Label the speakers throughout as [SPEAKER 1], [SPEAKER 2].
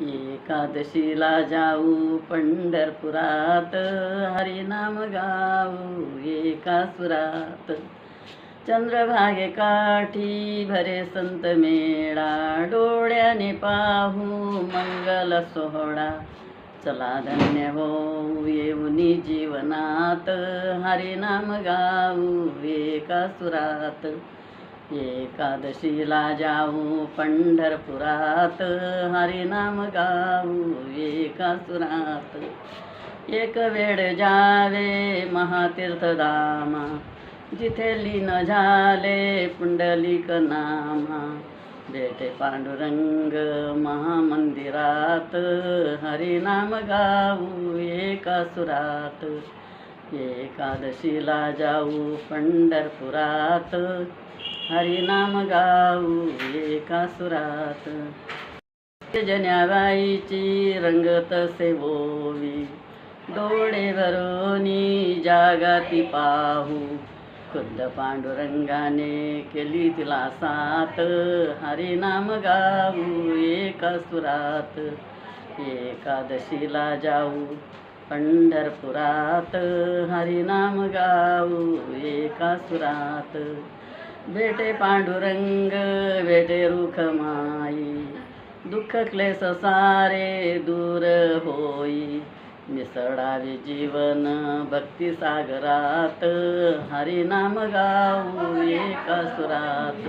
[SPEAKER 1] एकादशीला जाऊ पंढरपुरात, हरिनाम गाऊ एका सुरात. चंद्रभागे काठी भरे संत मेळा, डोळ्याने पाहू मंगल सोहळा. चला धन्य होऊ येऊनी जीवनात, हरिनाम गाऊ एका सुरात. एकादशीला जाऊ पंढरपुरात, हरिनाम गाऊ एका सुरात. एक वेळ जावे महातीर्थधामा, जिथे लीन झाले पुंडलिक नामा. भेटे पांडुरंग महामंदिरात, हरिनाम गाऊ एका सुरात. एकादशीला जाऊ पंढरपुरात, हरिनाम गाऊ एका सुरात. जन्याबाईची रंगत सेवोवी, डोळे भरोनी जागाती पाहू. खुद्द पांडुरंगाने केली तिला साथ, हरिनाम गाऊ एका सुरात. एकादशीला जाऊ पंढरपुरात, हरिनाम गाऊ एका सुरात. भेटे पांडुरंग भेटे रुखमाई, दुःख क्लेश सारे दूर होई. मिसळावे जीवन भक्ती सागरात, हरिनाम गाऊ एका सुरात.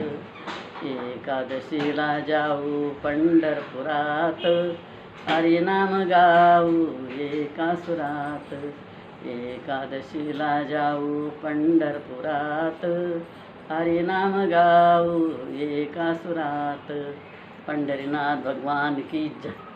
[SPEAKER 1] एकादशीला जाऊ पंढरपुरात, हरिनाम गाऊ एका सुरात. एकादशीला जाऊ पंढरपुरात, हरिनाम गाऊ एका सुरात. पंढरीनाथ भगवान की जय.